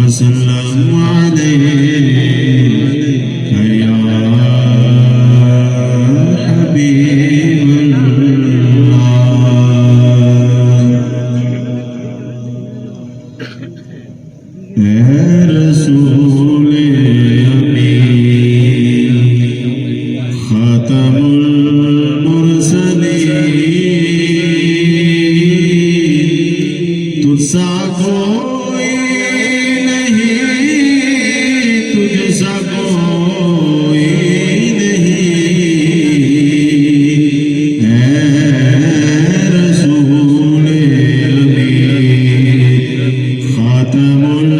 वसल्लम अलैका या हबीबल्लाह। ऐ रसूल अमी खातमुल मुरसलीन, तुझसा कोई नहीं, तुझसा कोई नहीं। ऐ रसूल अमी खातमुल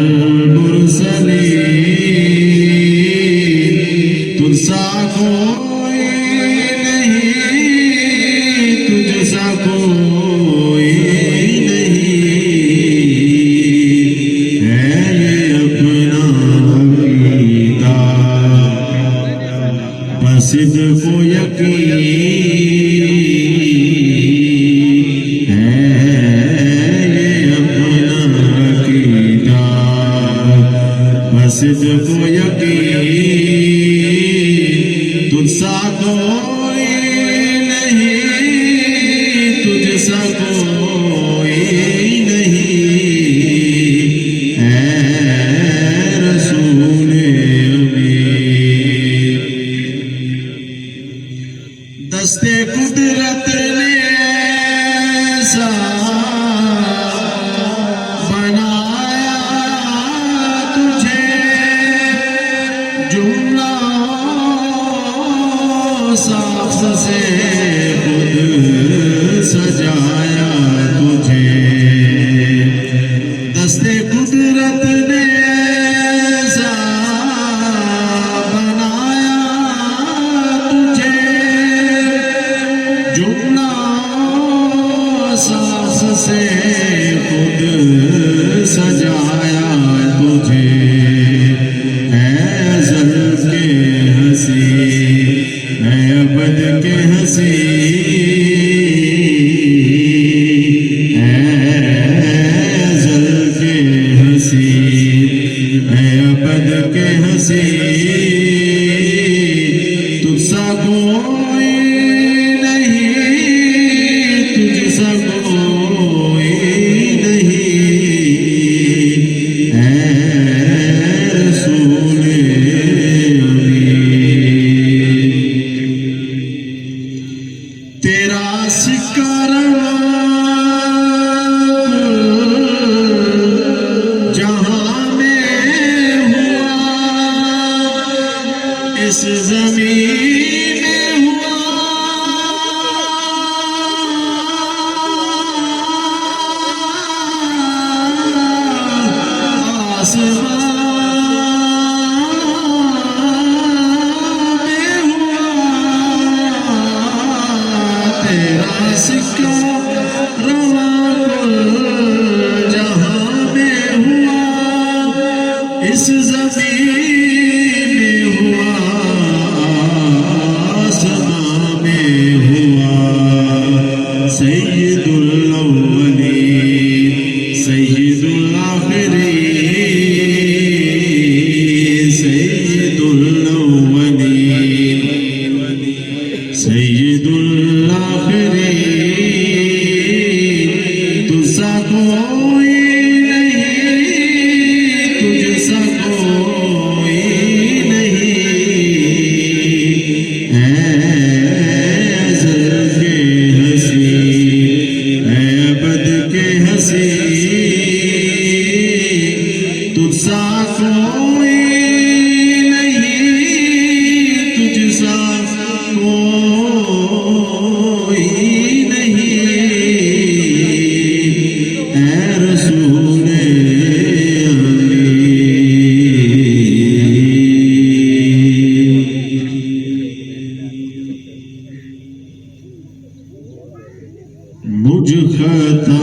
मुरसलीन, तुझसा कोई नहीं, तुझसा कोई नहीं। है ये अपना अकीदा, बस इसको यकीन है। ये अपना अकीदा, बस इसको यकीन, तुझसा कोई नहीं, तुझसा कोई नहीं। ऐ रसूल अमी। दस्ते कुदरत ने ऐसा बनाया तुझे, जुमला साफ से खुद सजाया तुझे। दस्ते कुदरत ने ऐसा बनाया तुझे, जुमला साफ से खुद सजाया तुझे। ऐ अज़ल के हंसी, ऐ अबद के हंसी, ऐ अज़ल के हंसी, ऐ अबद के हंसी, तुझसा कोई नहीं, तुझसा कोई नहीं। ऐ रसूल अमी। तेरा सिक्का जहां में हुआ, इस ज़मीन में हुआ, आसमान में हुआ। तेरा सिक्का रवा जहां में हुआ, इस ज़मीन में हुआ, आसमां में हुआ। सय्यदुल अव्वलीन, सय्यदुल आखिरीन, सय्यदुल अव्वलीन, सय्यदुल आखिरीन, तुझसा कोई नहीं, तुझसा कोई नहीं। ऐ अज़ल के हंसी, ऐ अबद के हंसी, तुझसा कोई नहीं, तुझसा कोई नहीं। ऐ रसूल अमी। मुझ खताकार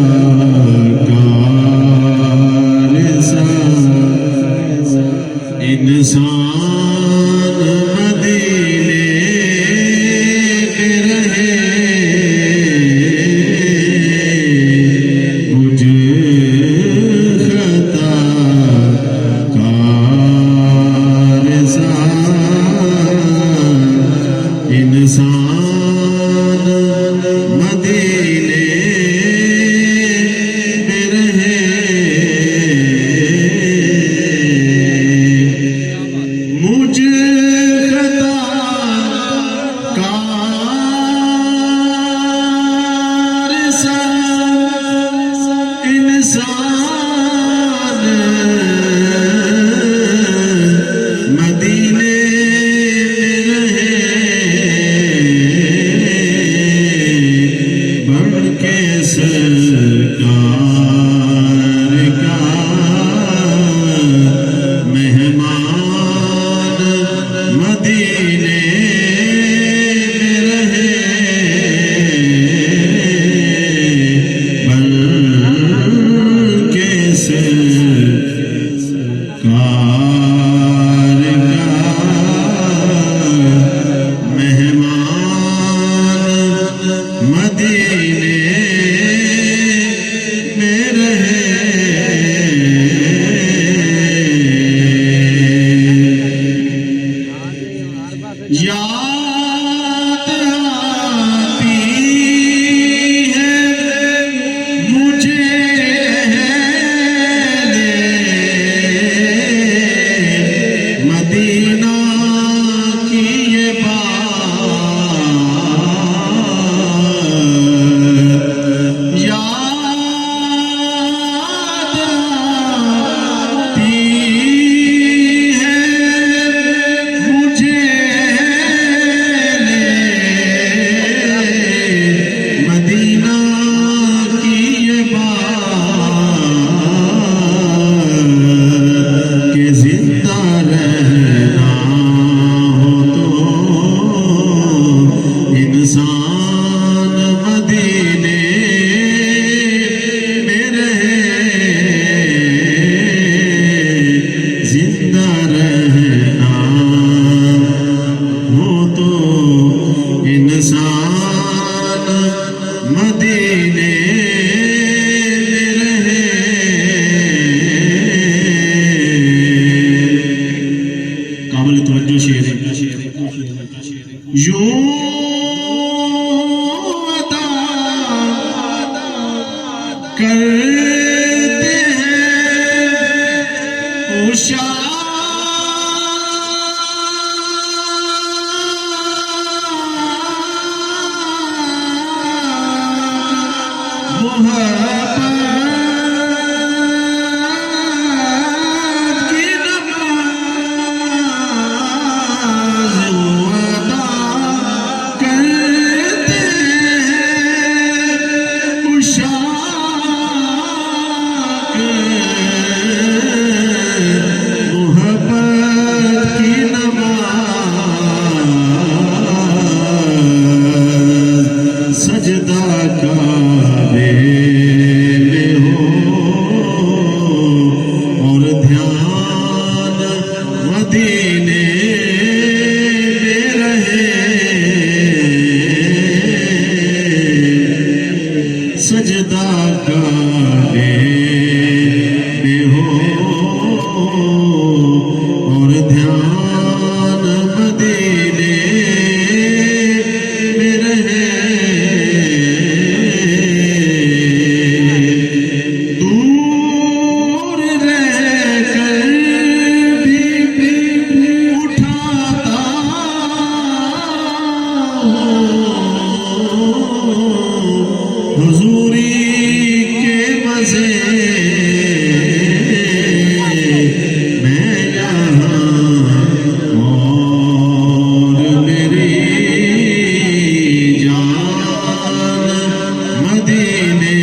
सा इंसान मदीने में रहे, मुझ खता यूं अता करते हैं उषा सजदा गाने में हो और ध्यान मदीने में रहे। दूर रहकर भी उठाता हुजूरी के मजे मैं यहाँ और मेरी जान मदीने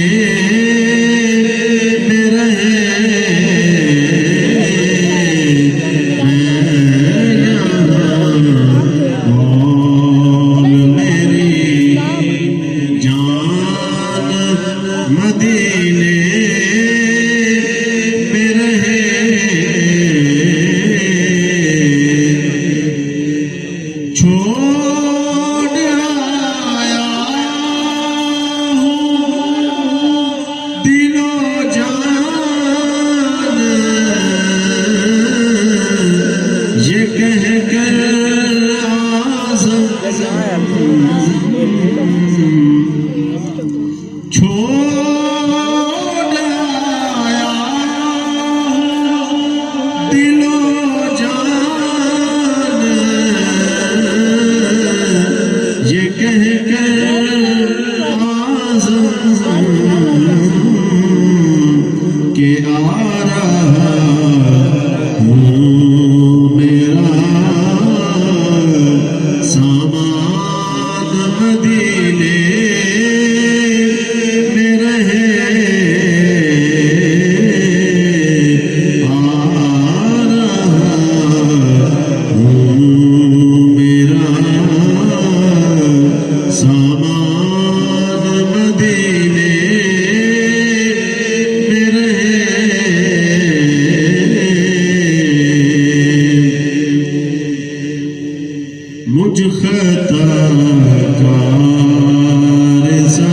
में रहे। मैं यहाँ और मेरी जान मदीने में रहे। छोड़ आया हूँ दिलो जान ये कह कर आज़म छोड़ आया दिलो जान ये कह कर आज़म के आ रहा हूँ मेरा सामान मदीने में रहे। आ रहा हूँ मेरा सामान मदीने में रहे। मुझ खताकार सा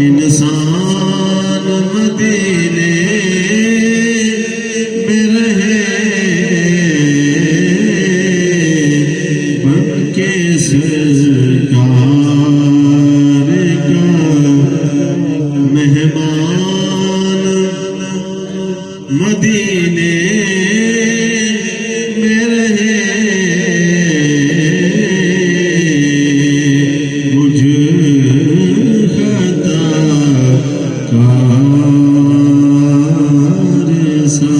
इंसान मदीने में रहे। बनके सरकार का मेहमान मदीने में रहे। मुझ खताकार सा